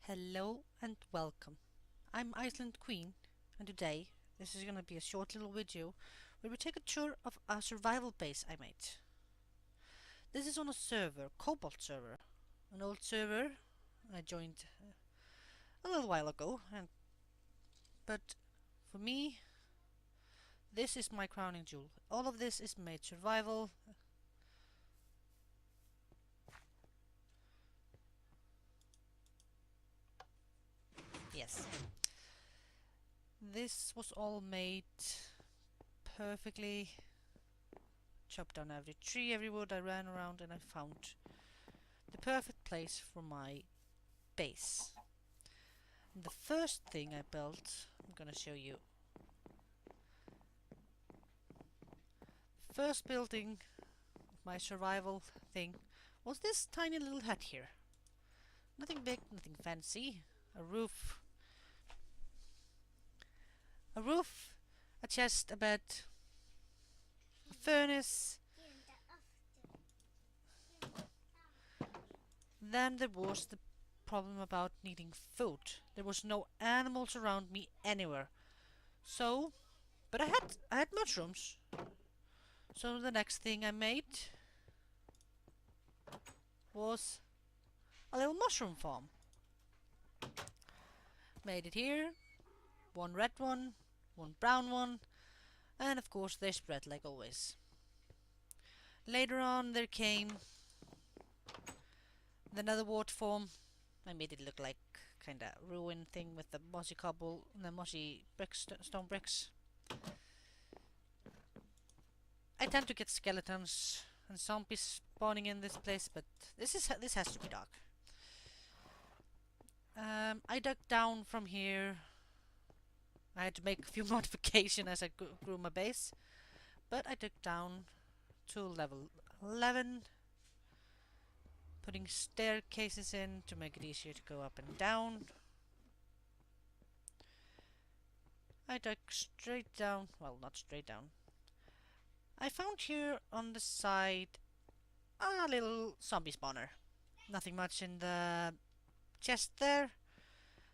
Hello and welcome. I'm Iceland Queen, and today this is gonna be a short little video where we take a tour of a survival base I made. This is on a server, Cobalt server, an old server I joined a little while ago, and but for me, this is my crowning jewel. All of this is made survival. Yes, this was all made perfectly. Chopped down every tree, every wood I ran around, and I found the perfect place for my base. And the first thing I built, I'm gonna show you. First building of my survival thing was this tiny little hut here. Nothing big, nothing fancy. A roof, a roof, a chest, a bed, a furnace. Then there was the problem about needing food. There was no animals around me anywhere. So, but I had mushrooms. So the next thing I made was a little mushroom farm. Made it here, one red one brown one, and of course they spread like always. Later on there came another water form. I made it look like kinda ruined thing with the mossy cobble and the mossy bricks, stone bricks. I tend to get skeletons and zombies spawning in this place, but this has to be dark. I dug down from here. I had to make a few modifications as I grew my base, but I dug down to level 11, putting staircases in to make it easier to go up and down. I dug straight down, well, not straight down. I found here on the side a little zombie spawner. Nothing much in the chest there,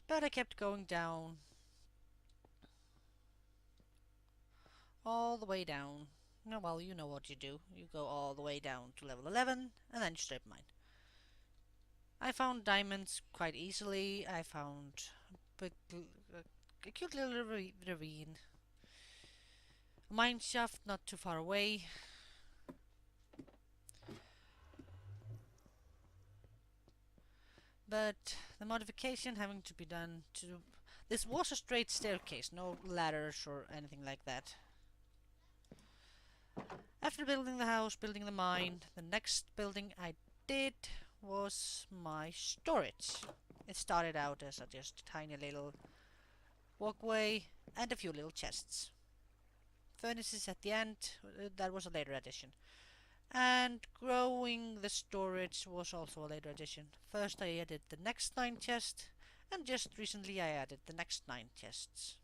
but I kept going down. All the way down. No, well, you know what you do. You go all the way down to level 11, and then you strip mine. I found diamonds quite easily. I found a cute little ravine. A mine shaft not too far away. But the modification having to be done to... This was a straight staircase, no ladders or anything like that. After building the house, building the mine, the next building I did was my storage. It started out as a just tiny little walkway and a few little chests. Furnaces at the end, that was a later addition. And growing the storage was also a later addition. First I added the next 9 chests, and just recently I added the next 9 chests.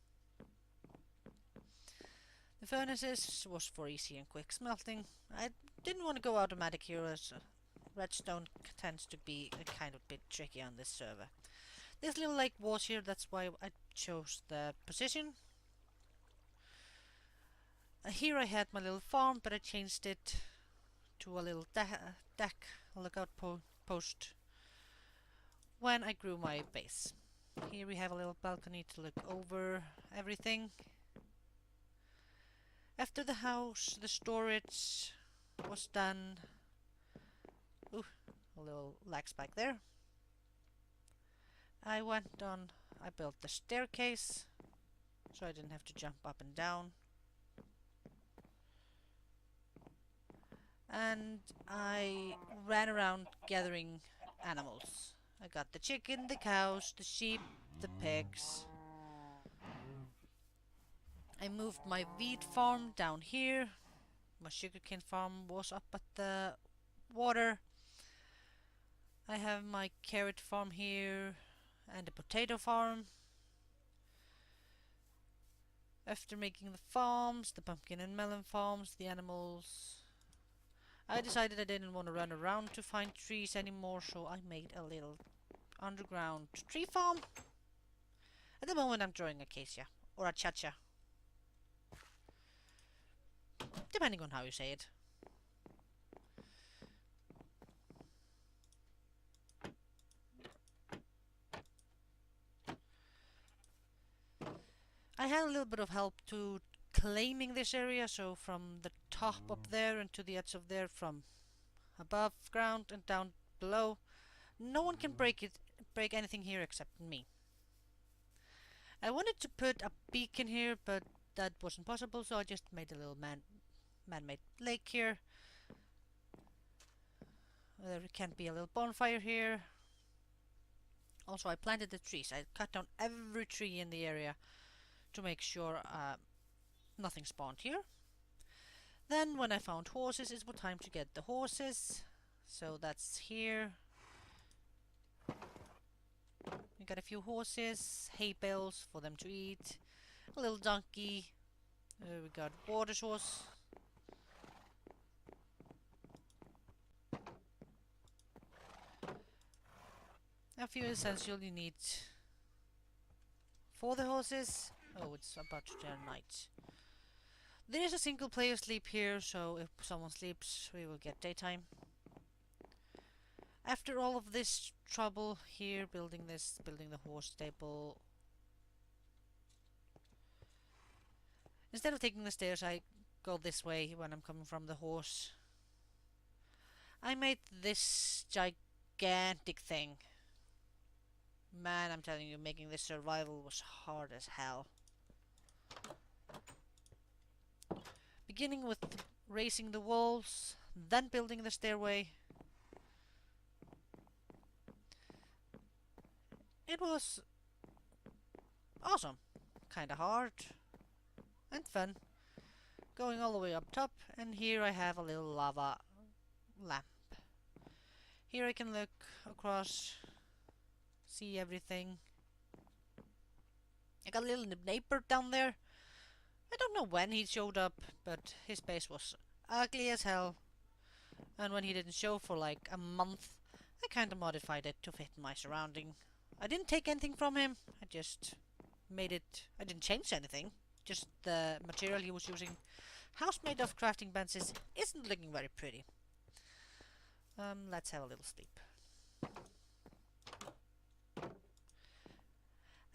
The furnaces was for easy and quick smelting. I didn't want to go automatic here as redstone tends to be a kind of bit tricky on this server. This little lake was here, that's why I chose the position. Here I had my little farm, but I changed it to a little deck, a lookout post, when I grew my base. Here we have a little balcony to look over everything. After the house, the storage was done. Ooh, a little lag spike there. I built the staircase, so I didn't have to jump up and down. And I ran around gathering animals. I got the chicken, the cows, the sheep, the pigs. I moved my wheat farm down here. My sugarcane farm was up at the water. I have my carrot farm here and a potato farm. After making the farms, the pumpkin and melon farms, the animals, I decided I didn't want to run around to find trees anymore, so I made underground tree farm. At the moment I'm drawing acacia, or achacha, depending on how you say it. I had a little bit of help to claiming this area, so from the top up there and to the edge of there, from above ground and down below, no one can break anything here except me. I wanted to put a beacon here, but that wasn't possible, so I just made a little man-made lake here. There can be a little bonfire here. Also, I planted the trees. I cut down every tree in the area to make sure nothing spawned here. Then, when I found horses, it was time to get the horses. So that's here. We got a few horses, hay bales for them to eat, a little donkey. We got water source. A few essential you need for the horses. Oh, it's about to turn night. There is a single player sleep here, so if someone sleeps, we will get daytime. After all of this trouble here, building the horse stable, instead of taking the stairs, I go this way when I'm coming from the horse. I made this gigantic thing. Man, I'm telling you, making this survival was hard as hell. Beginning with raising the walls, then building the stairway. It was awesome. Kinda hard and fun. Going all the way up top, and here I have a little lava lamp. Here I can look across, see everything. I got a little neighbor down there. I don't know when he showed up, but his base was ugly as hell. And when he didn't show for like a month, I kinda modified it to fit my surrounding. I didn't take anything from him, I just made it. I didn't change anything, just the material he was using. House made of crafting benches isn't looking very pretty. Let's have a little sleep.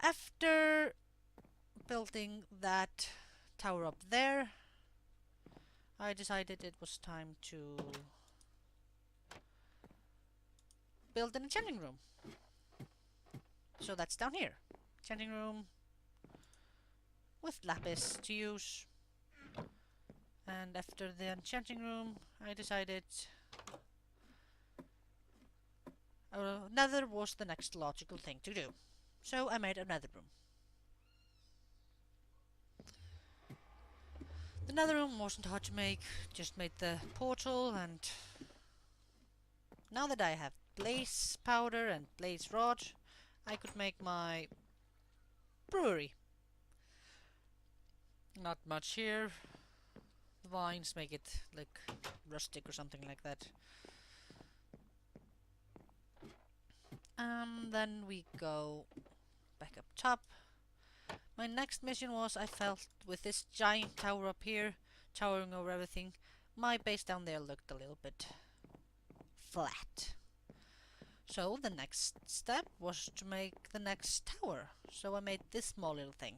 After building that tower up there, I decided it was time to build an enchanting room. So that's down here. Enchanting room with lapis to use. And after the enchanting room, I decided nether was the next logical thing to do. So I made a nether room. The nether room wasn't hard to make, just made the portal, and now that I have blaze powder and blaze rod, I could make my brewery. Not much here. The vines make it like rustic or something like that. Then we go back up top. My next mission was, I felt with this giant tower up here, towering over everything, my base down there looked a little bit flat. So the next step was to make the next tower. So I made this small little thing.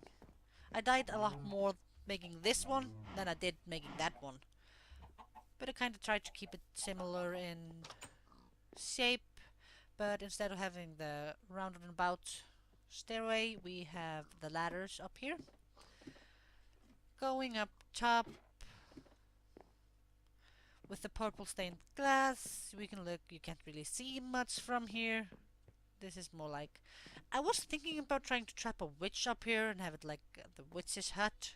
I died a lot more making this one than I did making that one. But I kind of tried to keep it similar in shape. But instead of having the rounded about stairway, we have the ladders up here. Going up top with the purple stained glass, we can look. You can't really see much from here. This is more like, I was thinking about trying to trap a witch up here and have it like the witch's hut,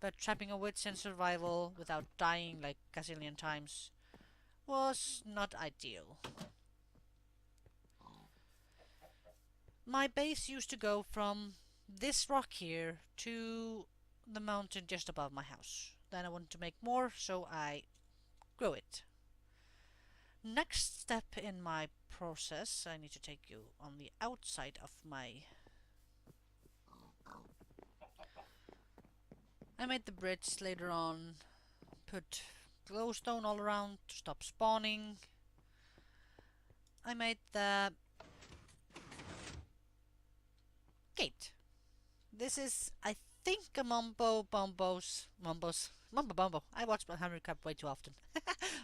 but trapping a witch in survival without dying like a gazillion times was not ideal. My base used to go from this rock here to the mountain just above my house. Then I wanted to make more, so I grew it. Next step in my process, I need to take you on the outside of my... I made the bridge later on, put glowstone all around to stop spawning. I made the gate. This is, I think, a Mumbo Bumbo. I watch Henry Crab way too often.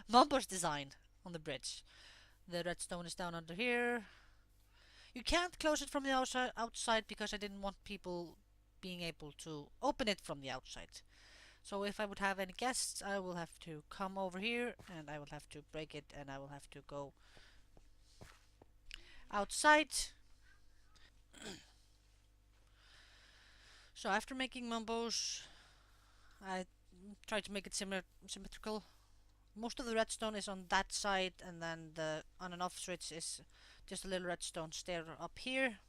Mumbo's design on the bridge. The redstone is down under here. You can't close it from the outside because I didn't want people being able to open it from the outside. So if I would have any guests, I will have to come over here and I will have to break it and I will have to go outside. So after making Mumbos, I try to make it symmetrical. Most of the redstone is on that side, and then the on and off switch is just a little redstone stair up here.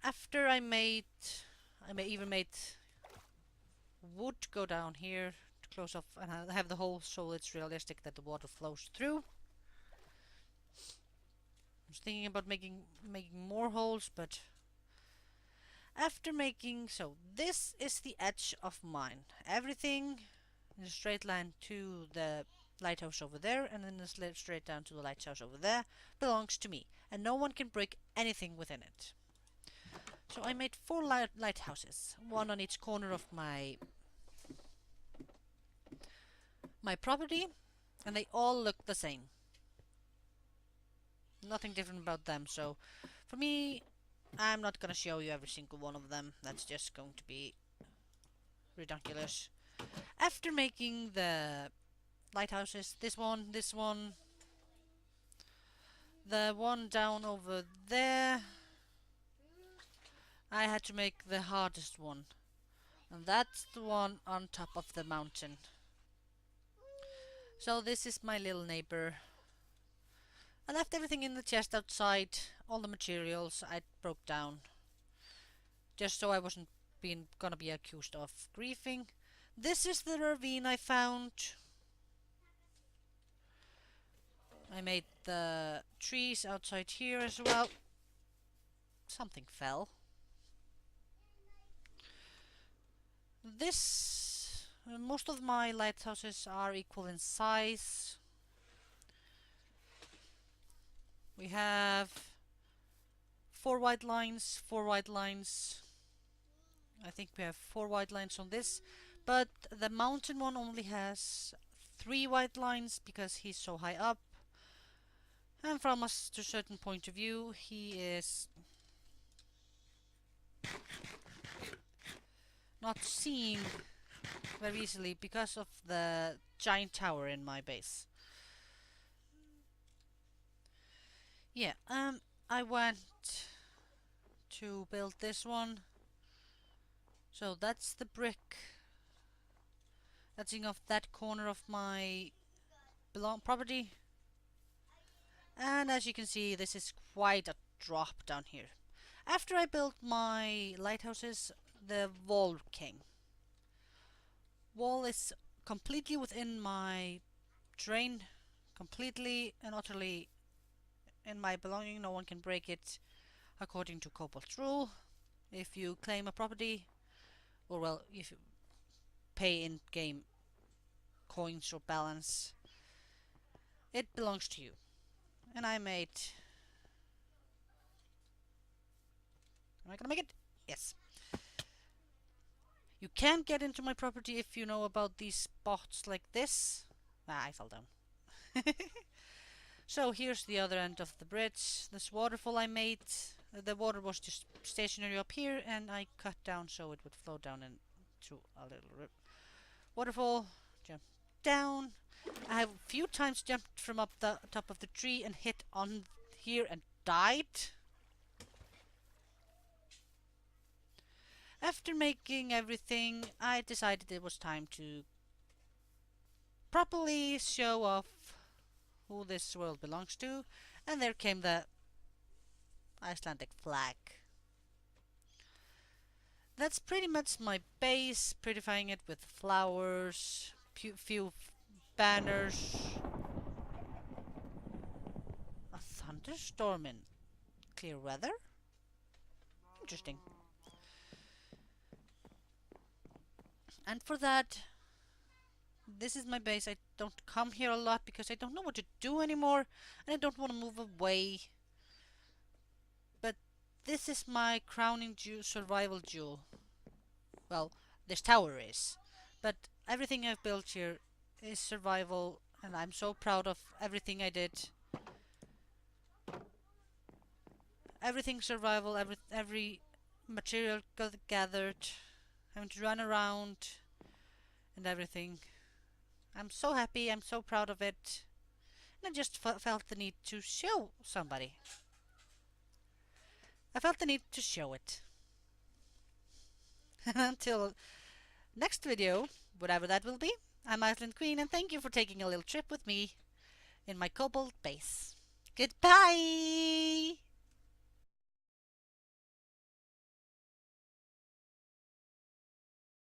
After I even made wood go down here to close off and have the hole so it's realistic that the water flows through. I was thinking about making more holes, but after making... So this is the edge of mine. Everything in a straight line to the lighthouse over there and then straight down to the lighthouse over there belongs to me. And no one can break anything within it. So I made 4 lighthouses. One on each corner of my property. And they all look the same. Nothing different about them. So for me, I'm not gonna show you every single one of them. That's just going to be ridiculous. After making the lighthouses, this one, the one down over there, I had to make the hardest one. And that's the one on top of the mountain. So this is my little neighbor. I left everything in the chest outside, all the materials I broke down, just so I wasn't gonna be accused of griefing. This is the ravine I found. I made the trees outside here as well. Something fell. Most of my lighthouses are equal in size. We have 4 white lines, 4 white lines. I think we have 4 white lines on this, but the mountain one only has 3 white lines because he's so high up. And from a certain point of view, he is not seen very easily because of the giant tower in my base. Yeah, I went to build this one. So that's the brick that's in off that corner of my property. And as you can see, this is quite a drop down here. After I built my lighthouses, the wall came. Wall is completely within my terrain, completely and utterly in my belonging. No one can break it according to Cobalt's rule. If you claim a property, or well, if you pay in-game coins or balance, it belongs to you. And I made... Am I gonna make it? Yes. You can't get into my property if you know about these spots like this. Ah, I fell down. So here's the other end of the bridge. This waterfall I made. The water was just stationary up here and I cut down so it would flow down into a little waterfall. Jump down. I have a few times jumped from up the top of the tree and hit on here and died. After making everything, I decided it was time to properly show off who this world belongs to, and there came the Icelandic flag. That's pretty much my base, prettifying it with flowers, few banners. A thunderstorm in clear weather? Interesting. And for that, this is my base. I don't come here a lot because I don't know what to do anymore, and I don't want to move away. But this is my crowning survival jewel. Well, this tower is. But everything I've built here is survival, and I'm so proud of everything I did. Everything survival, every material gathered, having to run around, and everything. I'm so happy, I'm so proud of it, and I just felt the need to show somebody. I felt the need to show it. Until next video, whatever that will be, I'm Island Queen, and thank you for taking a little trip with me in my Cobalt Base. Goodbye!